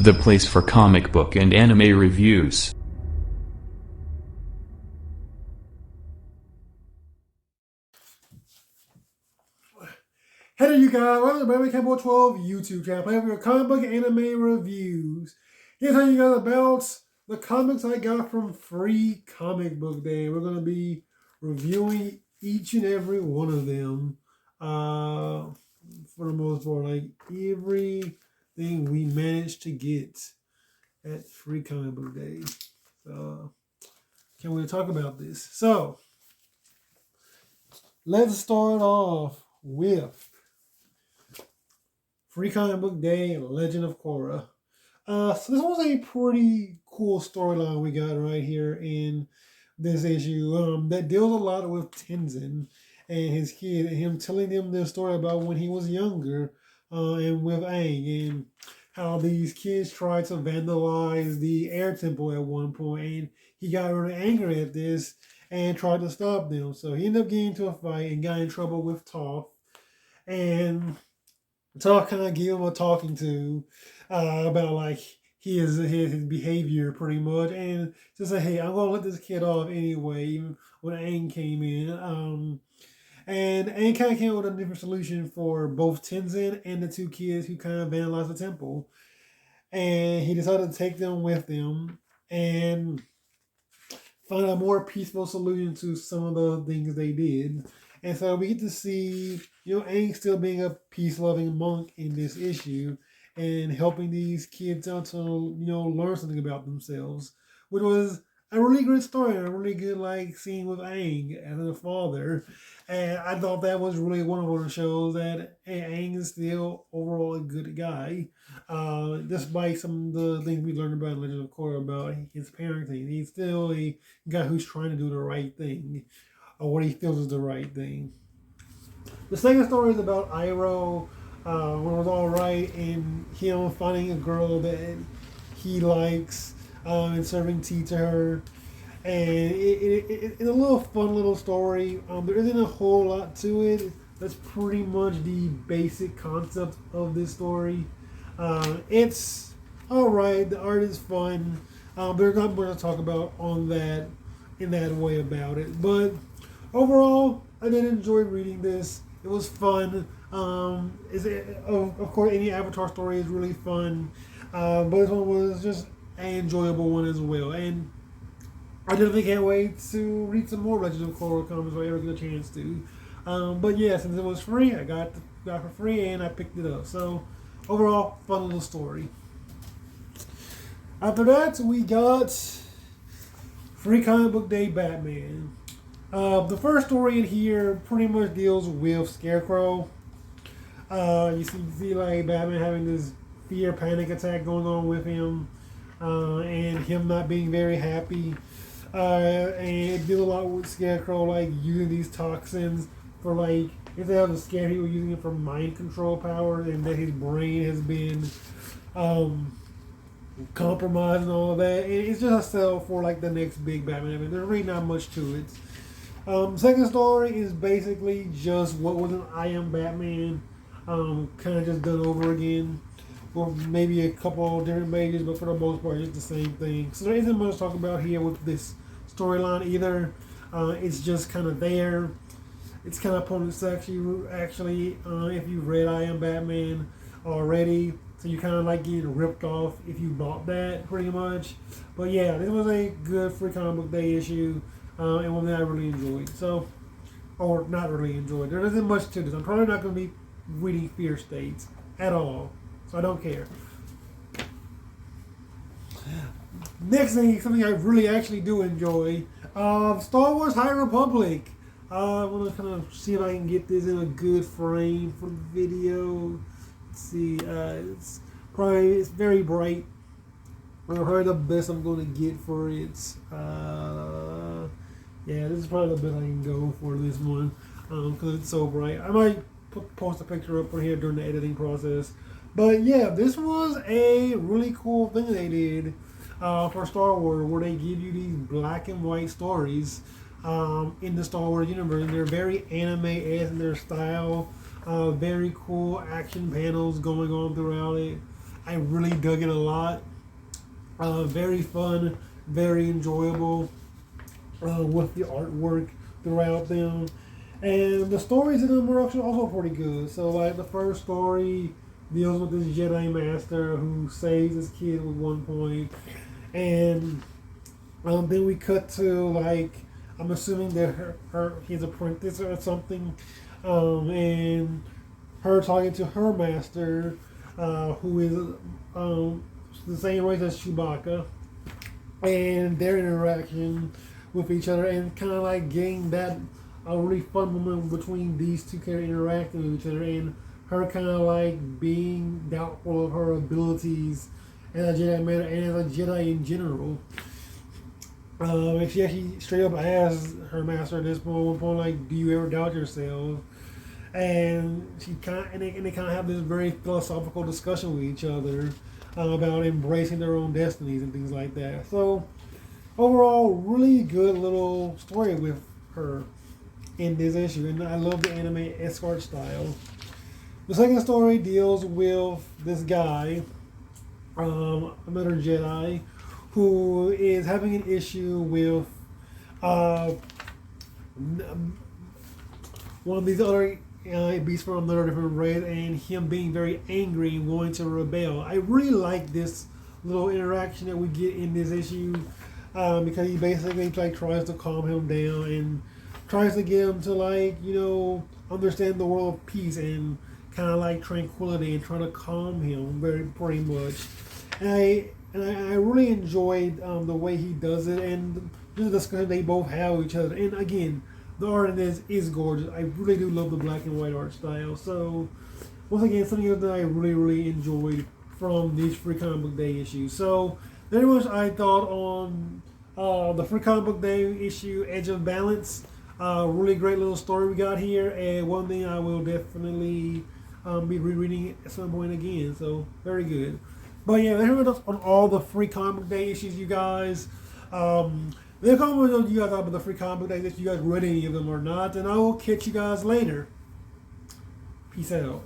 the place for comic book and anime reviews. Hey there, you guys. Welcome to Baby Campbell 12 YouTube channel. Playing for your comic book anime reviews. Here's how you guys about the comics I got from Free Comic Book Day. We're going to be reviewing each and every one of them. For the most part, like everything we managed to get at Free Comic Book Day. So, can't wait to talk about this. So, let's start off with Free Comic Book Day, Legend of Korra. So this was a pretty cool storyline we got right here in this issue that deals a lot with Tenzin and his kid, and him telling them their story about when he was younger and with Aang, and how these kids tried to vandalize the air temple at one point, and he got really angry at this and tried to stop them. So he ended up getting into a fight and got in trouble with Toph, and Toph kind of gave him a talking to about like his behavior pretty much, and just say, hey, I'm gonna let this kid off anyway. Even when Aang came in, and Aang kind of came up with a different solution for both Tenzin and the two kids who kind of vandalized the temple, and he decided to take them with him and find a more peaceful solution to some of the things they did. And so we get to see, Aang still being a peace-loving monk in this issue and helping these kids out to, learn something about themselves, which was a really good story, a really good, scene with Aang as a father. And I thought that was really wonderful to show that, hey, Aang is still overall a good guy, despite some of the things we learned about in Legend of Korra about his parenting. He's still a guy who's trying to do the right thing, or what he feels is the right thing. The second story is about Iroh, when it was all right, and him finding a girl that he likes and serving tea to her. And it's a little fun little story. There isn't a whole lot to it. That's pretty much the basic concept of this story. It's all right. The art is fun. There's not much to talk about on that in that way about it. But overall, I did enjoy reading this. It was fun. Of course, any Avatar story is really fun, but this one was just an enjoyable one as well. And I definitely can't wait to read some more Legend of Korra comics if I ever get a chance to. But yeah, since it was free, I got for free and I picked it up. So overall, fun little story. After that, we got Free Comic Book Day Batman. The first story in here pretty much deals with Scarecrow. You see like Batman having this fear panic attack going on with him, and him not being very happy. And it deals a lot with Scarecrow, like using these toxins for instead of the scare, he was using it for mind control power, and that his brain has been compromised and all of that. And it's just a sell for the next big Batman. I mean, there's really not much to it. Second story is basically just what was an I Am Batman, kind of just done over again, or maybe a couple of different pages, but for the most part, it's the same thing. So there isn't much to talk about here with this storyline either. It's just kind of there. It's kind of pointless actually, if you've read I Am Batman already, so you're kind of getting ripped off if you bought that pretty much. But yeah, this was a good Free Comic Book Day issue. And one that I really enjoyed. So, or not really enjoyed. There isn't much to this. I'm probably not going to be reading Fear States at all. So I don't care. Next thing, something I really actually do enjoy. Star Wars High Republic. I want to kind of see if I can get this in a good frame for the video. Let's see. It's very bright. I'm probably the best I'm going to get for it. Yeah, this is probably the best I can go for this one because it's so bright. I might post a picture up for here during the editing process. But yeah, this was a really cool thing they did for Star Wars, where they give you these black and white stories in the Star Wars universe. And they're very anime-esque in their style. Very cool action panels going on throughout it. I really dug it a lot. Very fun, very enjoyable with the artwork throughout them. And the stories in them are actually also pretty good. So, like, the first story deals with this Jedi Master who saves his kid at one point. And then we cut to, like, I'm assuming that his apprentice or something. And her talking to her master, who is the same race as Chewbacca, and their interaction with each other, and kind of like getting that a really fun moment between these two characters interacting with each other, and her kind of like being doubtful of her abilities as a Jedi Master and as a Jedi in general. And she actually straight up asked her master at this one point, like, "Do you ever doubt yourself?" And they kind of have this very philosophical discussion with each other about embracing their own destinies and things like that. So overall, really good little story with her in this issue, and I love the anime escort style. The second story deals with this guy, another Jedi, who is having an issue with one of these other beasts from another different race, and him being very angry and wanting to rebel. I really like this little interaction that we get in this issue because he basically like tries to calm him down and tries to get him to like understand the world of peace and kind of like tranquility and trying to calm him pretty much. And I really enjoyed the way he does it and the discussion they both have with each other. And again, the art in this is gorgeous. I really do love the black and white art style. So once again, something that I really enjoyed from these Free Comic Book Day issues. So very much I thought on the Free Comic Book Day issue, Edge of Balance. Really great little story we got here, and one thing I will definitely be rereading at some point again. So very good. But yeah, that's with us on all the Free Comic Book Day issues, you guys. Leave a comment on you guys about the Free Comic Book Day, if you guys read any of them or not, and I will catch you guys later. Peace out.